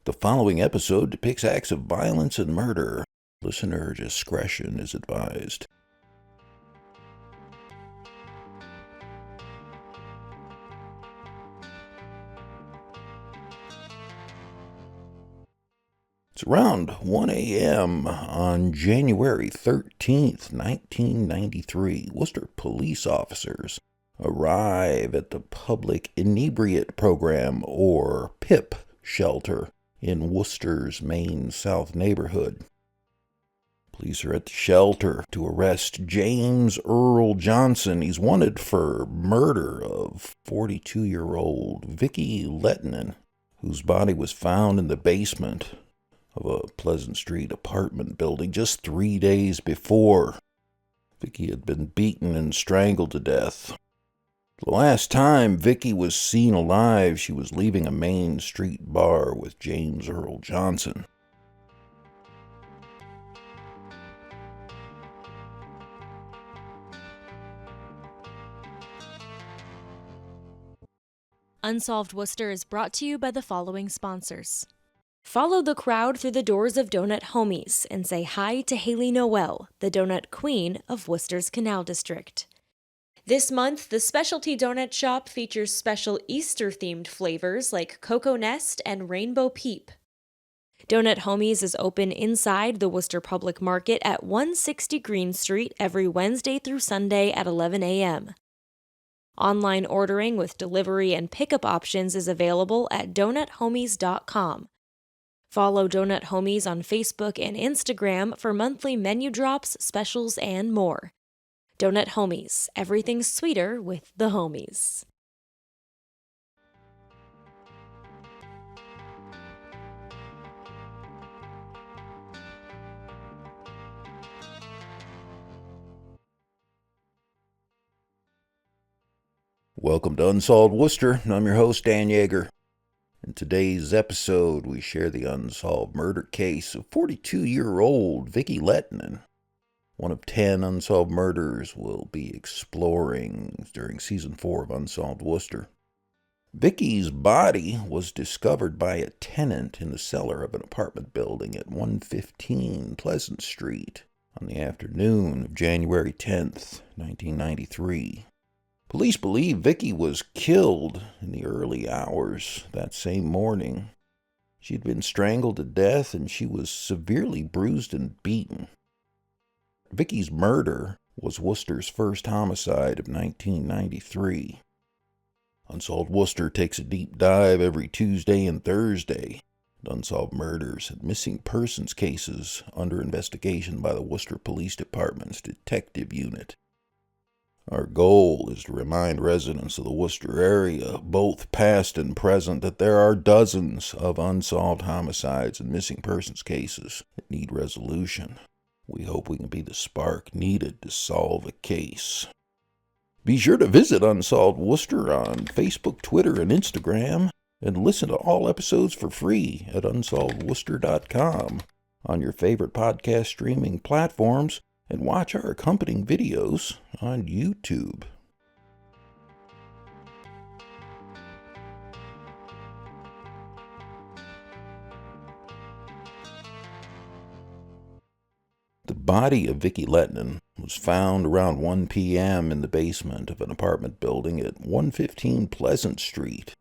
The following episode depicts acts of violence and murder. Listener discretion is advised. It's around 1 a.m. on January 13th, 1993. Worcester Police officers arrive at the Public Inebriate Program, or PIP, shelter in Worcester's main south neighborhood. Police are at the shelter to arrest James Earl Johnson. He's wanted for murder of 42-year-old Vicki Lettman, whose body was found in the basement of a Pleasant Street apartment building just 3 days before. Vicki had been beaten and strangled to death. The last time Vicki was seen alive, she was leaving a Main Street bar with James Earl Johnson. Unsolved Worcester is brought to you by the following sponsors. Follow the crowd through the doors of Donut Homies and say hi to Haley Noel, the donut queen of Worcester's Canal District. This month, the Specialty Donut Shop features special Easter-themed flavors like Cocoa Nest and Rainbow Peep. Donut Homies is open inside the Worcester Public Market at 160 Green Street every Wednesday through Sunday at 11 a.m. Online ordering with delivery and pickup options is available at donuthomies.com. Follow Donut Homies on Facebook and Instagram for monthly menu drops, specials, and more. Donut Homies, everything sweeter with the homies. Welcome to Unsolved Worcester. I'm your host, Dan Yeager. In today's episode, we share the unsolved murder case of 42-year-old Vicki Lettman. One of 10 unsolved murders we'll be exploring during Season 4 of Unsolved Worcester. Vicki's body was discovered by a tenant in the cellar of an apartment building at 115 Pleasant Street on the afternoon of January 10th, 1993. Police believe Vicki was killed in the early hours that same morning. She'd been strangled to death and she was severely bruised and beaten. Vicki's murder was Worcester's first homicide of 1993. Unsolved Worcester takes a deep dive every Tuesday and Thursday at unsolved murders and missing persons cases under investigation by the Worcester Police Department's Detective Unit. Our goal is to remind residents of the Worcester area, both past and present, that there are dozens of unsolved homicides and missing persons cases that need resolution. We hope we can be the spark needed to solve a case. Be sure to visit Unsolved Worcester on Facebook, Twitter, and Instagram, and listen to all episodes for free at unsolvedworcester.com on your favorite podcast streaming platforms, and watch our accompanying videos on YouTube. The body of Vicki Lettman was found around 1 p.m. in the basement of an apartment building at 115 Pleasant Street,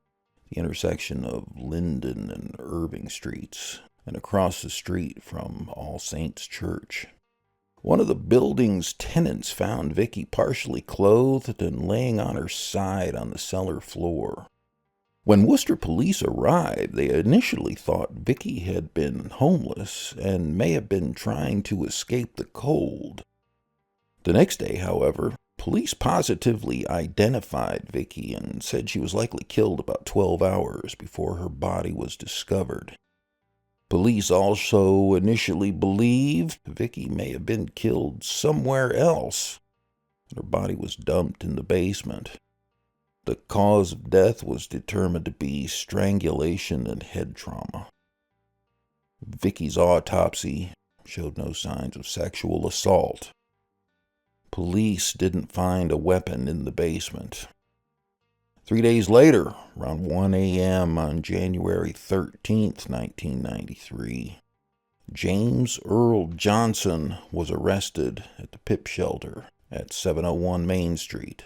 the intersection of Linden and Irving Streets, and across the street from All Saints Church. One of the building's tenants found Vicki partially clothed and laying on her side on the cellar floor. When Worcester Police arrived, they initially thought Vicki had been homeless and may have been trying to escape the cold. The next day, however, police positively identified Vicki and said she was likely killed about 12 hours before her body was discovered. Police also initially believed Vicki may have been killed somewhere else. Her body was dumped in the basement. The cause of death was determined to be strangulation and head trauma. Vicki's autopsy showed no signs of sexual assault. Police didn't find a weapon in the basement. 3 days later, around 1 a.m. on January 13th, 1993, James Earl Johnson was arrested at the PIP shelter at 701 Main Street.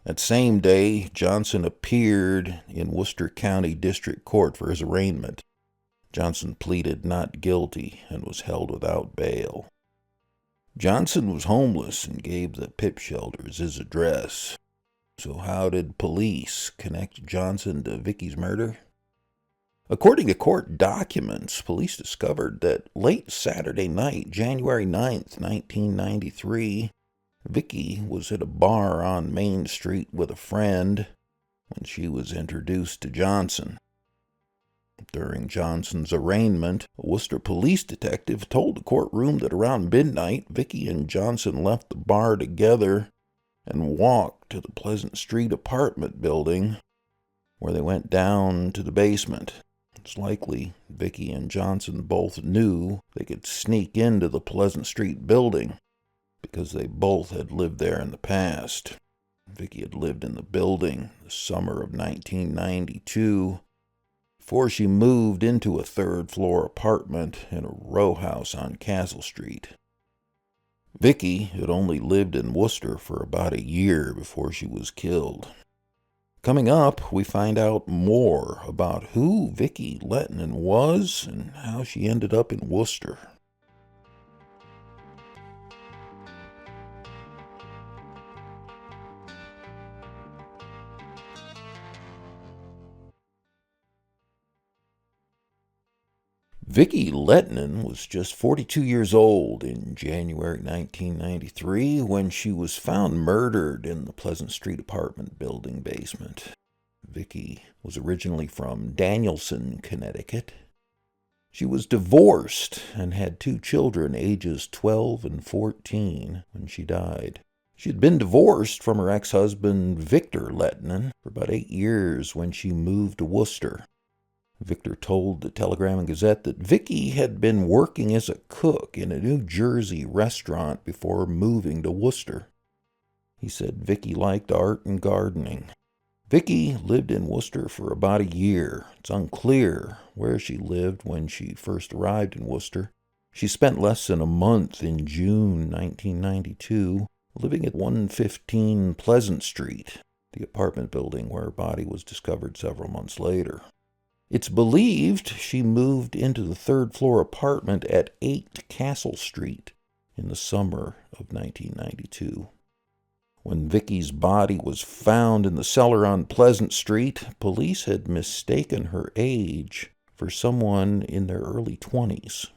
That same day, Johnson appeared in Worcester County District Court for his arraignment. Johnson pleaded not guilty and was held without bail. Johnson was homeless and gave the PIP shelters his address. So how did police connect Johnson to Vicki's murder? According to court documents, police discovered that late Saturday night, January 9th, 1993, Vicki was at a bar on Main Street with a friend when she was introduced to Johnson. During Johnson's arraignment, a Worcester police detective told the courtroom that around midnight, Vicki and Johnson left the bar together and walked to the Pleasant Street apartment building, where they went down to the basement. It's likely Vicki and Johnson both knew they could sneak into the Pleasant Street building because they both had lived there in the past. Vicki had lived in the building the summer of 1992 before she moved into a third-floor apartment in a row house on Castle Street. Vicki had only lived in Worcester for about a year before she was killed. Coming up, we find out more about who Vicki Lettman was and how she ended up in Worcester. Vicki Lettman was just 42 years old in January 1993 when she was found murdered in the Pleasant Street apartment building basement. Vicki was originally from Danielson, Connecticut. She was divorced and had 2 children, ages 12 and 14, when she died. She had been divorced from her ex-husband, Victor Lettman, for about 8 years when she moved to Worcester. Victor told the Telegram and Gazette that Vicki had been working as a cook in a New Jersey restaurant before moving to Worcester. He said Vicki liked art and gardening. Vicki lived in Worcester for about a year. It's unclear where she lived when she first arrived in Worcester. She spent less than a month in June 1992 living at 115 Pleasant Street, the apartment building where her body was discovered several months later. It's believed she moved into the third-floor apartment at 8 Castle Street in the summer of 1992. When Vicki's body was found in the cellar on Pleasant Street, police had mistaken her age for someone in their early 20s.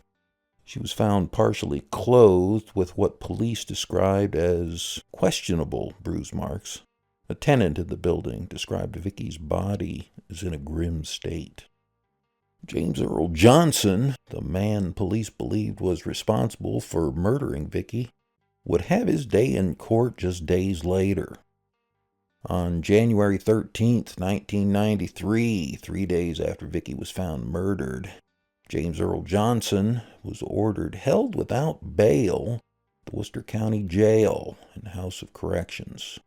She was found partially clothed with what police described as questionable bruise marks. A tenant in the building described Vicki's body as in a grim state. James Earl Johnson, the man police believed was responsible for murdering Vicki, would have his day in court just days later. On January 13th, 1993, 3 days after Vicki was found murdered, James Earl Johnson was ordered held without bail at the Worcester County Jail and House of Corrections.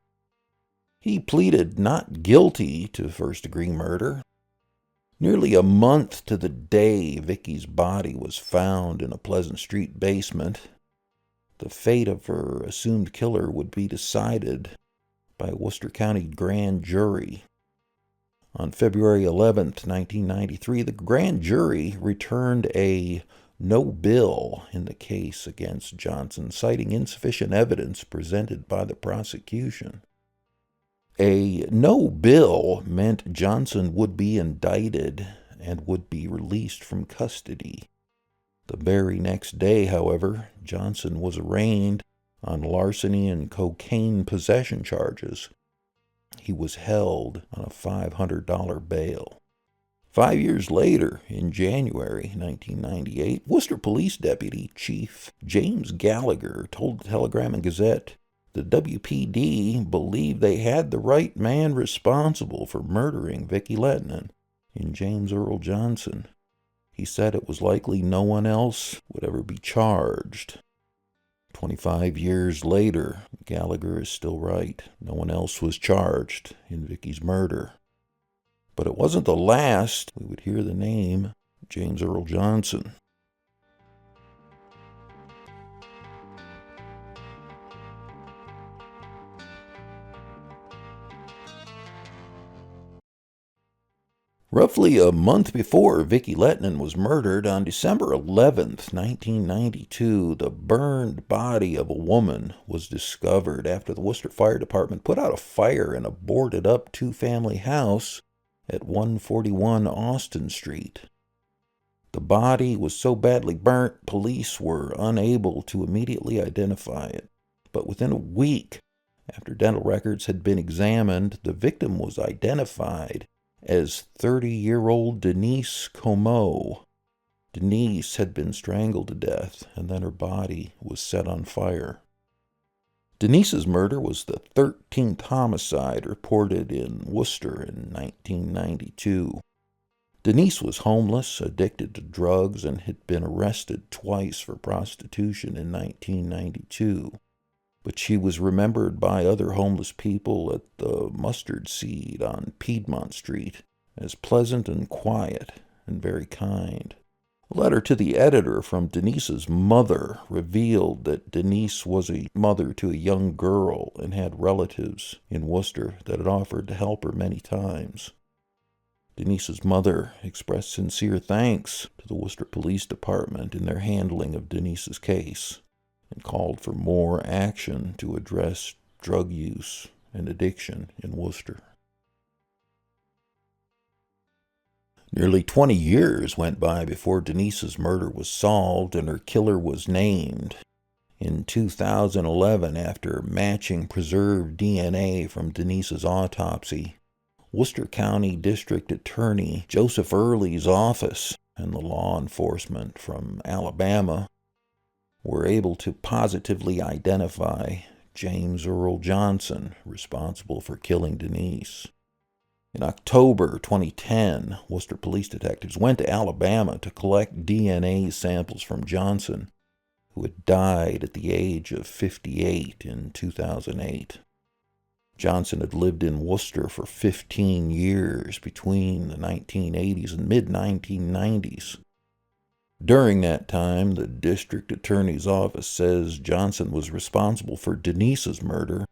He pleaded not guilty to first-degree murder. Nearly a month to the day Vicki's body was found in a Pleasant Street basement, the fate of her assumed killer would be decided by a Worcester County grand jury. On February 11th, 1993, the grand jury returned a no bill in the case against Johnson, citing insufficient evidence presented by the prosecution. A no bill meant Johnson would be indicted and would be released from custody. The very next day, however, Johnson was arraigned on larceny and cocaine possession charges. He was held on a $500 bail. 5 years later, in January 1998, Worcester Police Deputy Chief James Gallagher told the Telegram and Gazette the WPD believed they had the right man responsible for murdering Vicki Lettman in James Earl Johnson. He said it was likely no one else would ever be charged. 25 years later, Gallagher is still right. No one else was charged in Vicki's murder. But it wasn't the last we would hear the name James Earl Johnson. Roughly a month before Vicki Lettman was murdered, on December 11th, 1992, the burned body of a woman was discovered after the Worcester Fire Department put out a fire in a boarded-up two-family house at 141 Austin Street. The body was so badly burnt, police were unable to immediately identify it. But within a week, after dental records had been examined, the victim was identified as 30-year-old Denise Como. Denise had been strangled to death, and then her body was set on fire. Denise's murder was the 13th homicide reported in Worcester in 1992. Denise was homeless, addicted to drugs, and had been arrested twice for prostitution in 1992. But she was remembered by other homeless people at the Mustard Seed on Piedmont Street as pleasant and quiet and very kind. A letter to the editor from Denise's mother revealed that Denise was a mother to a young girl and had relatives in Worcester that had offered to help her many times. Denise's mother expressed sincere thanks to the Worcester Police Department in their handling of Denise's case, and called for more action to address drug use and addiction in Worcester. Nearly 20 years went by before Denise's murder was solved and her killer was named. In 2011, after matching preserved DNA from Denise's autopsy, Worcester County District Attorney Joseph Early's office and the law enforcement from Alabama were able to positively identify James Earl Johnson, responsible for killing Denise. In October 2010, Worcester police detectives went to Alabama to collect DNA samples from Johnson, who had died at the age of 58 in 2008. Johnson had lived in Worcester for 15 years between the 1980s and mid-1990s. During that time, the district attorney's office says Johnson was responsible for Denise's murder,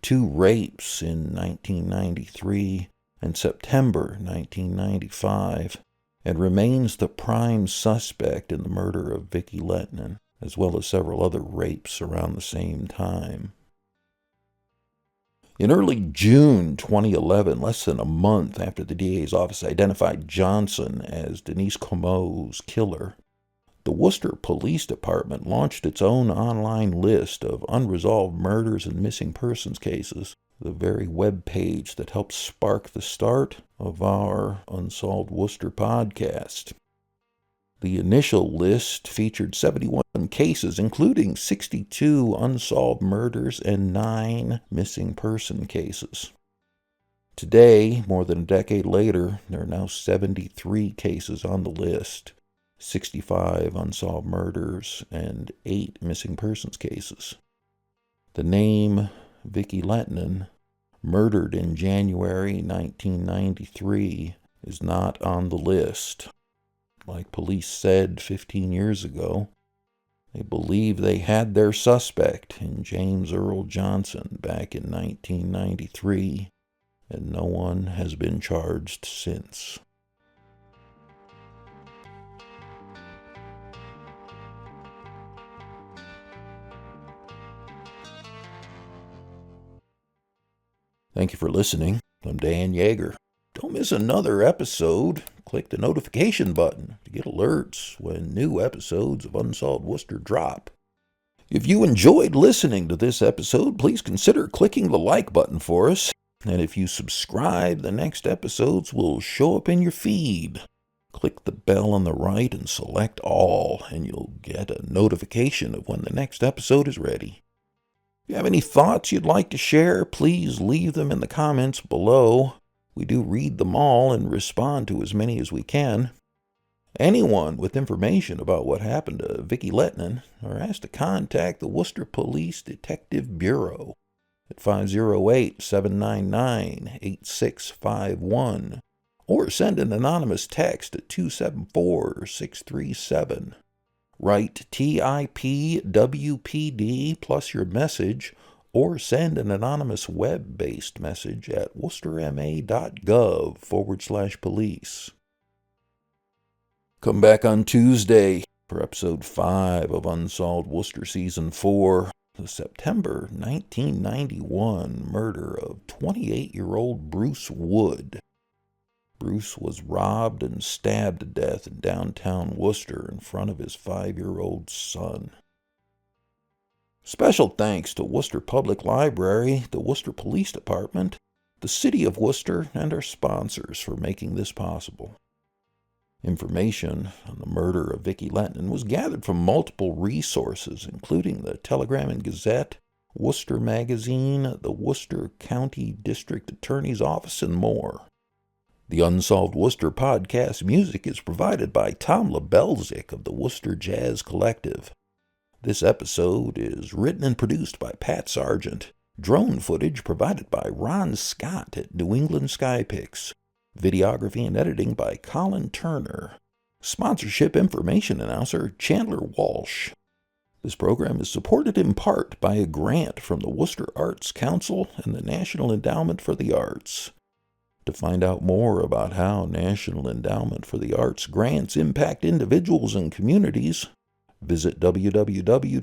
2 rapes in 1993 and September 1995, and remains the prime suspect in the murder of Vicki Lettman, as well as several other rapes around the same time. In early June 2011, less than a month after the DA's office identified Johnson as Denise Como's killer, the Worcester Police Department launched its own online list of unresolved murders and missing persons cases, the very web page that helped spark the start of our Unsolved Worcester podcast. The initial list featured 71 cases, including 62 unsolved murders and 9 missing person cases. Today, more than a decade later, there are now 73 cases on the list, 65 unsolved murders, and 8 missing persons cases. The name Vicki Lettman, murdered in January 1993, is not on the list. Like police said 15 years ago, they believe they had their suspect in James Earl Johnson back in 1993, and no one has been charged since. Thank you for listening. I'm Dan Yeager. Don't miss another episode. Click the notification button to get alerts when new episodes of Unsolved Worcester drop. If you enjoyed listening to this episode, please consider clicking the like button for us. And if you subscribe, the next episodes will show up in your feed. Click the bell on the right and select all, and you'll get a notification of when the next episode is ready. If you have any thoughts you'd like to share, please leave them in the comments below. We do read them all and respond to as many as we can. Anyone with information about what happened to Vicki Lettman are asked to contact the Worcester Police Detective Bureau at 508-799-8651 or send an anonymous text at 274-637. Write TIPWPD plus your message or send an anonymous web-based message at worcesterma.gov/police. Come back on Tuesday for episode 5 of Unsolved Worcester Season 4, the September 1991 murder of 28-year-old Bruce Wood. Bruce was robbed and stabbed to death in downtown Worcester in front of his 5-year-old son. Special thanks to Worcester Public Library, the Worcester Police Department, the City of Worcester, and our sponsors for making this possible. Information on the murder of Vicki Lettman was gathered from multiple resources, including the Telegram and Gazette, Worcester Magazine, the Worcester County District Attorney's Office, and more. The Unsolved Worcester podcast music is provided by Tom Lebelzik of the Worcester Jazz Collective. This episode is written and produced by Pat Sargent. Drone footage provided by Ron Scott at New England Skypics. Videography and editing by Colin Turner. Sponsorship information announcer Chandler Walsh. This program is supported in part by a grant from the Worcester Arts Council and the National Endowment for the Arts. To find out more about how National Endowment for the Arts grants impact individuals and communities, visit www.arts.gov.